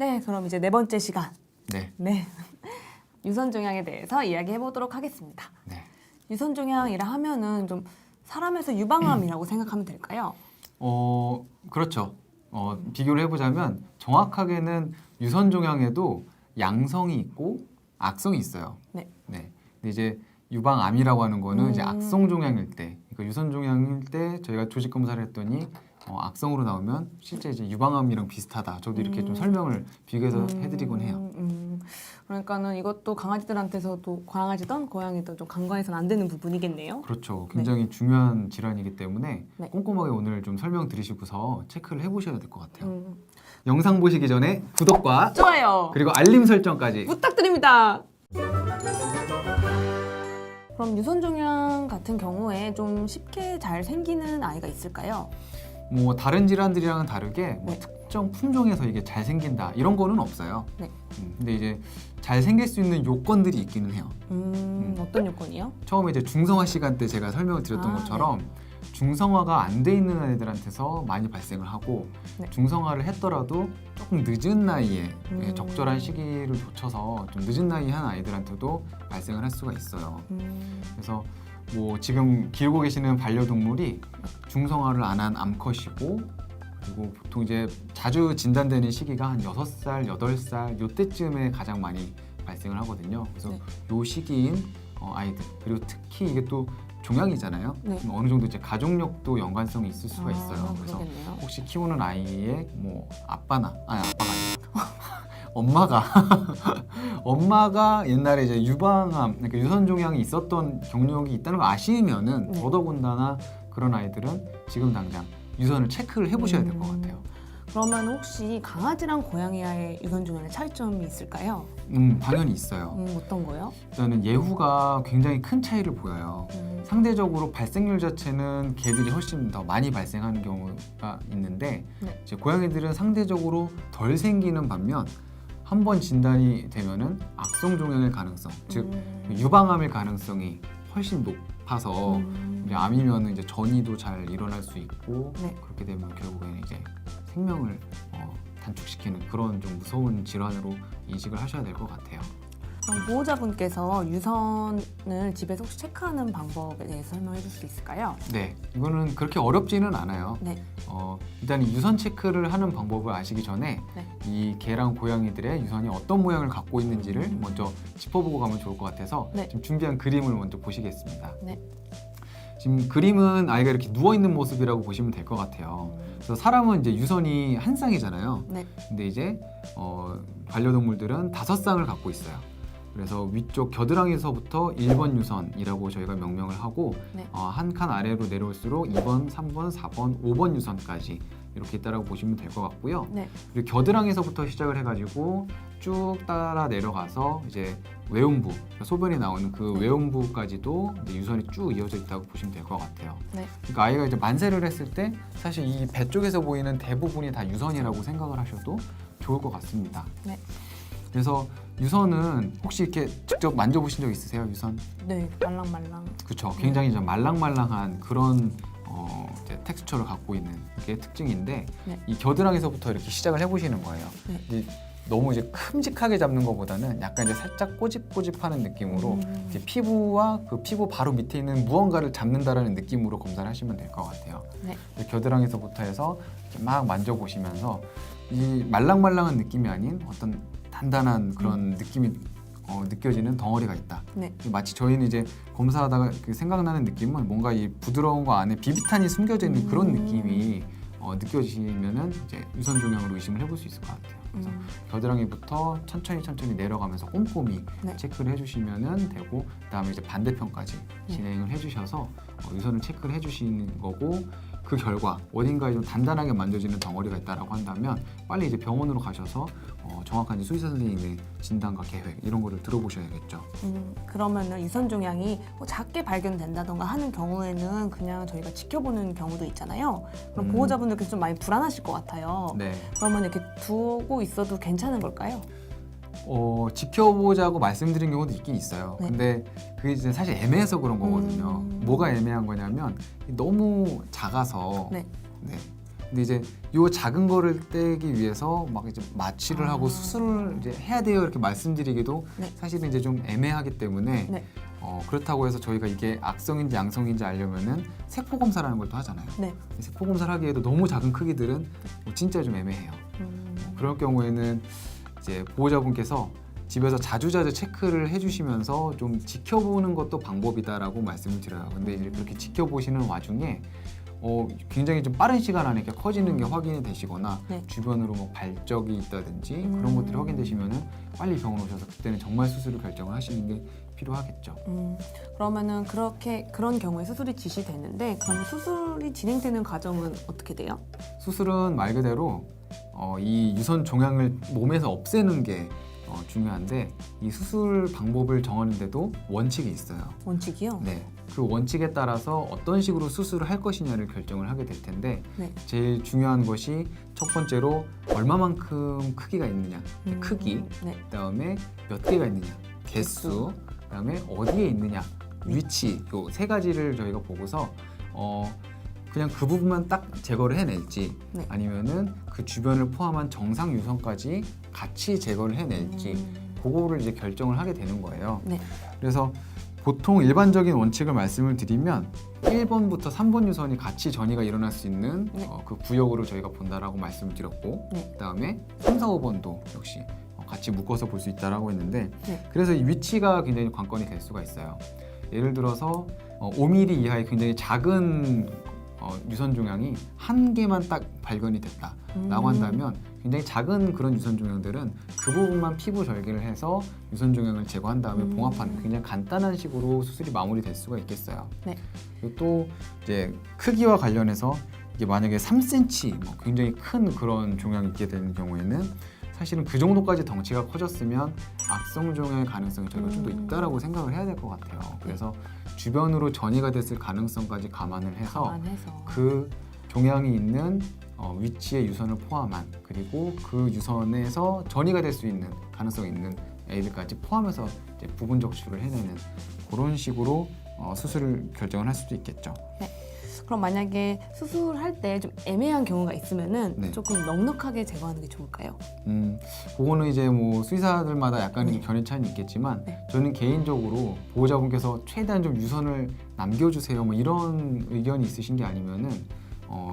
네, 그럼 이제 네 번째 시간. 네. 네. 유선종양에 대해서 이야기해 보도록 하겠습니다. 네. 유선종양이라 하면은 좀 사람에서 유방암이라고 생각하면 될까요? 그렇죠. 비교를 해보자면 정확하게는 유선종양에도 양성이 있고 악성이 있어요. 네. 네. 근데 이제 유방암이라고 하는 거는 이제 음. 악성종양일 때, 그러니까 유선종양일 때 저희가 조직 검사를 했더니 악성으로 나오면 실제 이제 유방암이랑 비슷하다. 저도 이렇게 좀 설명을 비교해서 해드리곤 해요. 그러니까는 이것도 강아지들한테서도 강아지든 고양이든 좀 간과해서는 안 되는 부분이겠네요. 그렇죠. 굉장히 중요한 질환이기 때문에 네. 꼼꼼하게 오늘 좀 설명 들으시고서 체크를 해보셔야 될 것 같아요. 영상 보시기 전에 구독과 좋아요. 그리고 알림 설정까지. 부탁드립니다. 그럼 유선종양 같은 경우에 좀 쉽게 잘 생기는 아이가 있을까요? 뭐 다른 질환들이랑은 다르게 뭐 네. 특정 품종에서 이게 잘 생긴다 이런 거는 없어요. 네. 근데 이제 잘 생길 수 있는 요건들이 있기는 해요. 어떤 요건이요? 처음에 이제 중성화 시간 때 제가 설명을 드렸던 것처럼 중성화가 안 돼 있는 아이들한테서 많이 발생을 하고 네. 중성화를 했더라도 조금 늦은 나이에 음. 적절한 시기를 놓쳐서 좀 늦은 나이에 한 아이들한테도 발생을 할 수가 있어요. 그래서 뭐 지금 기르고 계시는 반려동물이 중성화를 안 한 암컷이고, 그리고 보통 이제 자주 진단되는 시기가 한 6살, 8살 요때쯤에 가장 많이 발생을 하거든요. 그래서 네. 요 시기인 아이들, 그리고 특히 이게 또 종양이잖아요. 네. 어느 정도 이제 가족력도 연관성이 있을 수가 있어요. 그래서 그러겠네요. 혹시 키우는 아이의 뭐 아빠가 아니라 엄마가 옛날에 이제 유방암, 그러니까 유선종양이 있었던 경력이 있다는 걸 아시면은 네. 더더군다나 그런 아이들은 지금 당장 유선을 체크를 해보셔야 될 것 같아요. 그러면 혹시 강아지랑 고양이와의 유선종양의 차이점이 있을까요? 당연히 있어요. 어떤 거요? 일단은 예후가 굉장히 큰 차이를 보여요. 상대적으로 발생률 자체는 개들이 훨씬 더 많이 발생하는 경우가 있는데 네. 이제 고양이들은 상대적으로 덜 생기는 반면 한 번 진단이 되면은 악성 종양일 가능성, 즉 유방암일 가능성이 훨씬 높아서 이제 암이면 이제 전이도 잘 일어날 수 있고 네. 그렇게 되면 결국에는 이제 생명을 단축시키는 그런 좀 무서운 질환으로 인식을 하셔야 될 것 같아요. 그럼 보호자분께서 유선을 집에서 혹시 체크하는 방법에 대해서 설명해 줄 수 있을까요? 네, 이거는 그렇게 어렵지는 않아요. 네. 일단 이 유선 체크를 하는 방법을 아시기 전에 네. 이 개랑 고양이들의 유선이 어떤 모양을 갖고 있는지를 먼저 짚어보고 가면 좋을 것 같아서 네. 지금 준비한 그림을 먼저 보시겠습니다. 네. 지금 그림은 아이가 이렇게 누워있는 모습이라고 보시면 될 것 같아요. 그래서 사람은 이제 유선이 한 쌍이잖아요. 네. 근데 이제 반려동물들은 5쌍을 갖고 있어요. 그래서 위쪽 겨드랑이에서부터 1번 유선이라고 저희가 명명을 하고 네. 한 칸 아래로 내려올수록 2번, 3번, 4번, 5번 유선까지 이렇게 있다라고 보시면 될 것 같고요. 네. 그리고 겨드랑이에서부터 시작을 해가지고 쭉 따라 내려가서 이제 외음부, 그러니까 소변이 나오는 그 외음부까지도 이제 유선이 쭉 이어져 있다고 보시면 될 것 같아요. 네. 그러니까 아이가 이제 만세를 했을 때 사실 이 배 쪽에서 보이는 대부분이 다 유선이라고 생각을 하셔도 좋을 것 같습니다. 네. 그래서 유선은 혹시 이렇게 직접 만져보신 적 있으세요? 유선? 네. 말랑말랑. 그렇죠. 굉장히 좀 말랑말랑한 그런 이제 텍스처를 갖고 있는 게 특징인데 네. 이 겨드랑이에서부터 이렇게 시작을 해보시는 거예요. 네. 이제 너무 이제 큼직하게 잡는 것보다는 약간 이제 살짝 꼬집꼬집하는 느낌으로 이제 피부와 그 피부 바로 밑에 있는 무언가를 잡는다라는 느낌으로 검사를 하시면 될 것 같아요. 네. 겨드랑이에서부터 해서 이렇게 막 만져보시면서 이 말랑말랑한 느낌이 아닌 어떤 단단한 그런 느낌이 느껴지는 덩어리가 있다. 네. 마치 저희는 이제 검사하다가 그 생각나는 느낌은 뭔가 이 부드러운 거 안에 비비탄이 숨겨져 있는 그런 느낌이 느껴지면은 이제 유선 종양으로 의심을 해볼 수 있을 것 같아요. 그래서 겨드랑이부터 천천히 내려가면서 꼼꼼히 네. 체크를 해주시면은 되고, 그다음에 이제 반대편까지 진행을 해주셔서 유선을 체크를 해주시는 거고, 그 결과 어딘가에 좀 단단하게 만져지는 덩어리가 있다라고 한다면 빨리 이제 병원으로 가셔서 정확한 이제 수의사 선생님의 진단과 계획 이런 거를 들어보셔야겠죠. 그러면은 유선종양이 뭐 작게 발견된다던가 하는 경우에는 그냥 저희가 지켜보는 경우도 있잖아요. 그럼 보호자분들께서 좀 많이 불안하실 것 같아요. 네. 그러면 이렇게 두고 있어도 괜찮은 걸까요? 지켜보자고 말씀드린 경우도 있긴 있어요. 네. 근데 그게 이제 사실 애매해서 그런 거거든요. 뭐가 애매한 거냐면 너무 작아서 네. 네. 근데 이제 요 작은 거를 떼기 위해서 막 이제 마취를 하고 수술을 이제 해야 돼요 이렇게 말씀드리기도 네. 사실은 이제 좀 애매하기 때문에 네. 그렇다고 해서 저희가 이게 악성인지 양성인지 알려면은 세포 검사라는 걸 또 하잖아요. 네. 세포 검사를 하기에도 너무 작은 크기들은 진짜 좀 애매해요. 그럴 경우에는 이제 보호자분께서 집에서 자주자주 체크를 해주시면서 좀 지켜보는 것도 방법이다라고 말씀을 드려요. 근데 이제 그렇게 지켜보시는 와중에 굉장히 좀 빠른 시간 안에 이렇게 커지는 게 확인이 되시거나 네. 주변으로 뭐 발적이 있다든지 그런 것들이 확인되시면은 빨리 병원 오셔서 그때는 정말 수술을 결정을 하시는 게 필요하겠죠. 그러면은 그런 경우에 수술이 지시되는데 그럼 수술이 진행되는 과정은 어떻게 돼요? 수술은 말 그대로 이 유선 종양을 몸에서 없애는 게 중요한데 이 수술 방법을 정하는데도 원칙이 있어요. 원칙이요? 네, 그 원칙에 따라서 어떤 식으로 수술을 할 것이냐를 결정을 하게 될 텐데 네. 제일 중요한 것이 첫 번째로 얼마만큼 크기가 있느냐, 크기, 네. 그다음에 몇 개가 있느냐, 개수, 그다음에 어디에 있느냐, 위치, 요 세 가지를 저희가 보고서 그냥 그 부분만 딱 제거를 해낼지 네. 아니면은 그 주변을 포함한 정상 유선까지 같이 제거를 해낼지 그거를 이제 결정을 하게 되는 거예요. 네. 그래서 보통 일반적인 원칙을 말씀을 드리면 1번부터 3번 유선이 같이 전이가 일어날 수 있는 네. 그 구역으로 저희가 본다라고 말씀을 드렸고 네. 그다음에 3, 4, 5번도 역시 같이 묶어서 볼 수 있다라고 했는데 네. 그래서 이 위치가 굉장히 관건이 될 수가 있어요. 예를 들어서 5mm 이하의 굉장히 작은 유선 종양이 한 개만 딱 발견이 됐다라고 한다면 굉장히 작은 그런 유선 종양들은 그 부분만 피부 절개를 해서 유선 종양을 제거한 다음에 봉합하는 굉장히 간단한 식으로 수술이 마무리될 수가 있겠어요. 네. 그리고 또 이제 크기와 관련해서 이게 만약에 3cm 굉장히 큰 그런 종양이 있게 되는 경우에는 사실은 그 정도까지 덩치가 커졌으면 악성 종양의 가능성이 저희가 좀 더 있다라고 생각을 해야 될 것 같아요. 그래서 주변으로 전이가 됐을 가능성까지 감안을 해서 그 종양이 있는 위치의 유선을 포함한 그리고 그 유선에서 전이가 될 수 있는 가능성이 있는 애들까지 포함해서 이제 부분 적출을 해내는 그런 식으로 수술을 결정을 할 수도 있겠죠. 네. 그럼 만약에 수술할 때 좀 애매한 경우가 있으면은 네. 조금 넉넉하게 제거하는 게 좋을까요? 그거는 이제 뭐 수의사들마다 약간 네. 견해 차이는 있겠지만 네. 저는 개인적으로 보호자분께서 최대한 좀 유선을 남겨주세요 뭐 이런 의견이 있으신 게 아니면은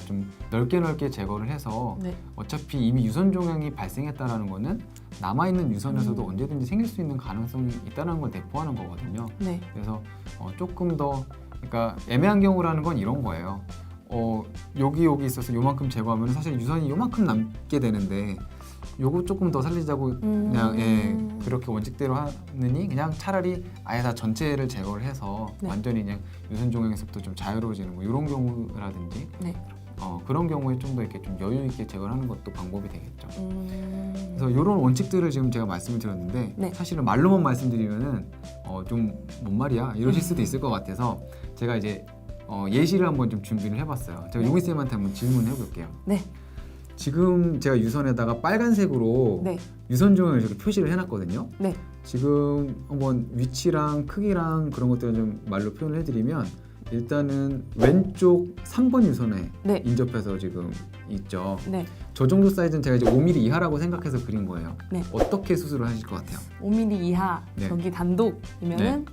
좀 넓게 제거를 해서 네. 어차피 이미 유선 종양이 발생했다라는 거는 남아있는 유선에서도 언제든지 생길 수 있는 가능성이 있다는 걸 내포하는 거거든요. 네. 그래서 조금 더 그러니까 애매한 경우라는 건 이런 거예요. 여기 있어서 요만큼 제거하면 사실 유선이 요만큼 남게 되는데 요거 조금 더 살리자고 그냥 그렇게 원칙대로 하느니 그냥 차라리 아예 다 전체를 제거를 해서 네. 완전히 그냥 유선 종양에서부터 좀 자유로워지는 뭐 이런 경우라든지 네. 그런 경우에 좀 더 이렇게 좀 여유 있게 제거를 하는 것도 방법이 되겠죠. 그래서 그래서 이런 원칙들을 지금 제가 말씀을 드렸는데 네. 사실은 말로만 말씀드리면은 좀 뭔 말이야 이러실 수도 있을 것 같아서 제가 이제 예시를 한번 좀 준비를 해봤어요. 제가 네. 용희 쌤한테 한번 질문을 해볼게요. 네. 지금 제가 유선에다가 빨간색으로 네. 유선 종양을 이렇게 표시를 해놨거든요. 네. 지금 한번 위치랑 크기랑 그런 것들을 좀 말로 표현을 해드리면 일단은 왼쪽 3번 유선에 네. 인접해서 지금 있죠. 네. 저 정도 사이즈는 제가 이제 5mm 이하라고 생각해서 그린 거예요. 네. 어떻게 수술을 하실 것 같아요? 5mm 이하 네. 저기 단독이면은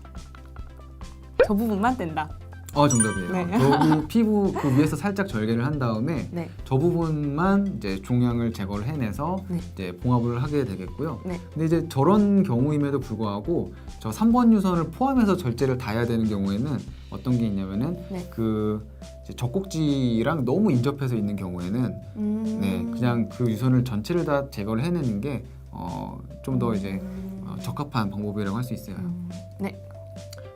저 부분만 뗀다. 정답이에요. 네. 저기 피부 그 위에서 살짝 절개를 한 다음에 네. 저 부분만 이제 종양을 제거를 해내서 네. 이제 봉합을 하게 되겠고요. 네. 근데 이제 저런 경우임에도 불구하고 저 3번 유선을 포함해서 절제를 다 해야 되는 경우에는 어떤 게 있냐면은 네. 그 이제 젖꼭지랑 너무 인접해서 있는 경우에는 네 그냥 그 유선을 전체를 다 제거를 해내는 게 좀 더 이제 적합한 방법이라고 할 수 있어요. 네.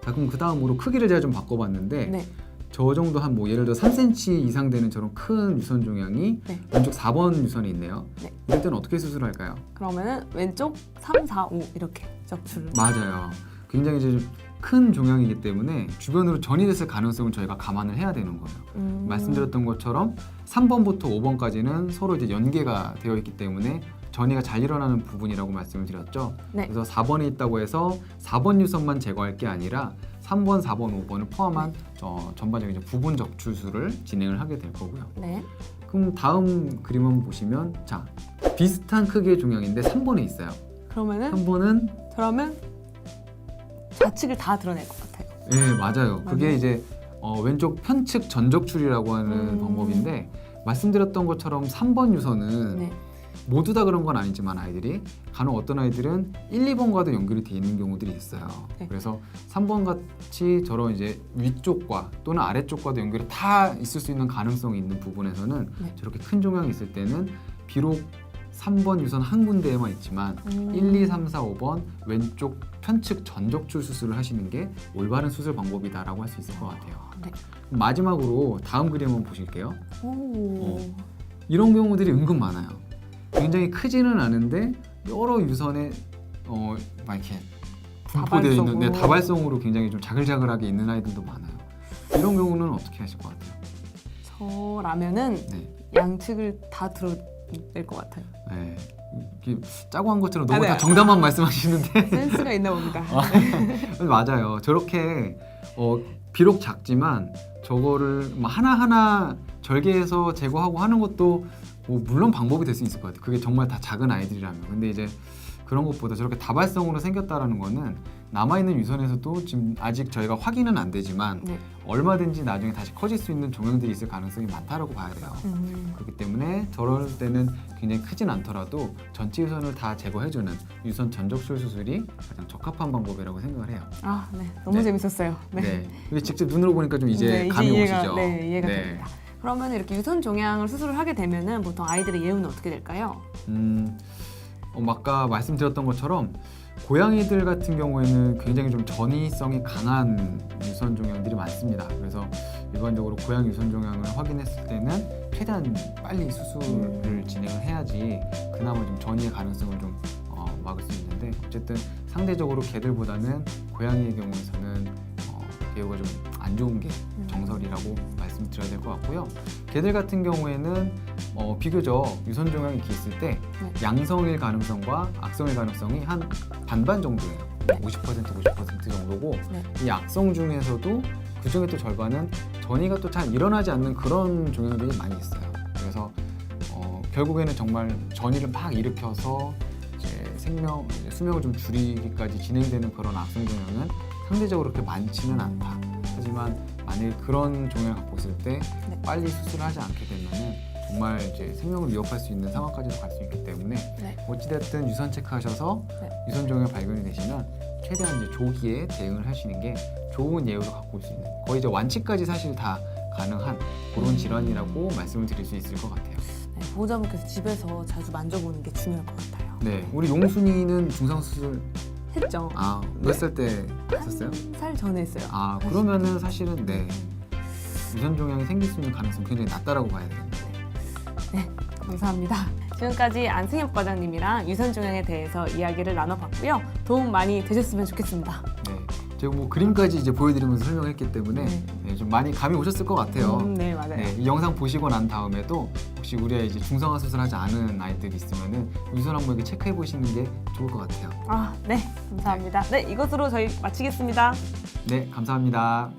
자 그럼 그 다음으로 크기를 제가 좀 바꿔봤는데 네. 저 정도 한 뭐 예를 들어 3cm 이상 되는 저런 큰 유선 종양이 네. 왼쪽 4번 유선에 있네요. 네. 이럴 때는 어떻게 수술할까요? 그러면은 왼쪽 3, 4, 5 이렇게 적출을. 맞아요. 굉장히 이제 큰 종양이기 때문에 주변으로 전이됐을 가능성을 저희가 감안을 해야 되는 거예요. 말씀드렸던 것처럼 3번부터 5번까지는 서로 이제 연계가 되어 있기 때문에 전이가 잘 일어나는 부분이라고 말씀을 드렸죠. 네. 그래서 4번에 있다고 해서 4번 유선만 제거할 게 아니라 3번, 4번, 5번을 포함한 전반적인 이제 부분 적출술을 진행을 하게 될 거고요. 네. 그럼 다음 그림 한번 보시면 자 비슷한 크기의 종양인데 3번에 있어요. 그러면은 3번은 그러면 좌측을 다 드러낼 것 같아요. 네 맞아요. 그게 맞네. 이제 왼쪽 편측 전적출이라고 하는 방법인데 말씀드렸던 것처럼 3번 유선은 네. 모두 다 그런 건 아니지만 아이들이 간혹 어떤 아이들은 1, 2번과도 연결이 돼 있는 경우들이 있어요. 네. 그래서 3번 같이 저런 이제 위쪽과 또는 아래쪽과도 연결이 다 있을 수 있는 가능성이 있는 부분에서는 네. 저렇게 큰 종양이 있을 때는 비록 3번 유선 한 군데에만 있지만 1, 2, 3, 4, 5번 왼쪽 편측 전적출 수술을 하시는 게 올바른 수술 방법이다라고 할 수 있을 것 같아요. 네. 마지막으로 다음 그림 한번 보실게요. 오. 이런 경우들이 은근 많아요. 굉장히 크지는 않은데 여러 유선에 막 이렇게 분포되어 있는 다발성으로. 다발성으로 굉장히 좀 자글자글하게 있는 아이들도 많아요. 이런 경우는 어떻게 하실 것 같아요? 저라면은 네. 양측을 다 드러낼 것 같아요. 네. 이렇게 짜고 한 것처럼 너무 네. 다 정답만 말씀하시는데 센스가 있나 봅니다. 맞아요. 저렇게 비록 작지만 저거를 뭐 하나하나 절개해서 제거하고 하는 것도 뭐 물론 방법이 될 수 있을 것 같아요. 그게 정말 다 작은 아이들이라면. 근데 이제 그런 것보다 저렇게 다발성으로 생겼다라는 거는 남아있는 유선에서도 지금 아직 저희가 확인은 안 되지만 네. 얼마든지 나중에 다시 커질 수 있는 종양들이 있을 가능성이 많다라고 봐야 돼요. 그렇기 때문에 저럴 때는 굉장히 크진 않더라도 전체 유선을 다 제거해주는 유선 전적출 수술이 가장 적합한 방법이라고 생각을 해요. 아, 네. 너무 네. 재밌었어요. 네. 이게 직접 눈으로 보니까 좀 이제 네, 감이 이해가, 오시죠? 네, 이해가 됩니다. 그러면 이렇게 유선 종양을 수술을 하게 되면은 보통 아이들의 예후는 어떻게 될까요? 아까 말씀드렸던 것처럼 고양이들 같은 경우에는 굉장히 좀 전이성이 강한 유선 종양들이 많습니다. 그래서 일반적으로 고양이 유선 종양을 확인했을 때는 최대한 빨리 수술을 진행을 해야지 그나마 좀 전이의 가능성을 좀 막을 수 있는데 어쨌든 상대적으로 개들보다는 고양이의 경우에서는 예후가 좀 안 좋은 게 정설이라고 말씀드려야 될 것 같고요. 개들 같은 경우에는 비교적 유선 종양이 이렇게 있을 때 양성일 가능성과 악성일 가능성이 한 반반 정도예요. 50% 정도고 네. 이 악성 중에서도 그 중에 또 절반은 전이가 또 잘 일어나지 않는 그런 종양들이 많이 있어요. 그래서 결국에는 정말 전이를 막 일으켜서 이제 수명을 좀 줄이기까지 진행되는 그런 악성 종양은 상대적으로 그렇게 많지는 않다. 하지만 만약에 그런 종양을 갖고 있을 때 네. 빨리 수술을 하지 않게 되면은 정말 이제 생명을 위협할 수 있는 상황까지도 갈 수 있기 때문에 네. 어찌됐든 유선 체크하셔서 네. 유선 종양 발견이 되시면 최대한 이제 조기에 대응을 하시는 게 좋은 예후를 갖고 올 수 있는 거의 이제 완치까지 사실 다 가능한 그런 질환이라고 말씀을 드릴 수 있을 것 같아요. 네, 보호자분께서 집에서 자주 만져보는 게 중요할 것 같아요. 네, 우리 용순이는 중상 수술 했죠? 몇 살 때 했었어요? 한 살 전에 했어요. 그러면은 사실은 네 유선 종양이 생길 수 있는 가능성이 굉장히 낮다라고 봐야 되겠네요. 네, 감사합니다. 지금까지 안승엽 과장님이랑 유선 종양에 대해서 이야기를 나눠봤고요. 도움 많이 되셨으면 좋겠습니다. 네, 제가 뭐 그림까지 이제 보여드리면서 설명했기 때문에 네. 좀 많이 감이 오셨을 것 같아요. 네, 맞아요. 네, 이 영상 보시고 난 다음에도 혹시 우리 아이 이제 중성화 수술하지 않은 아이들이 있으면은 유선 한번 이렇게 체크해 보시는 게 좋을 것 같아요. 네, 감사합니다. 네, 이것으로 저희 마치겠습니다. 네, 감사합니다.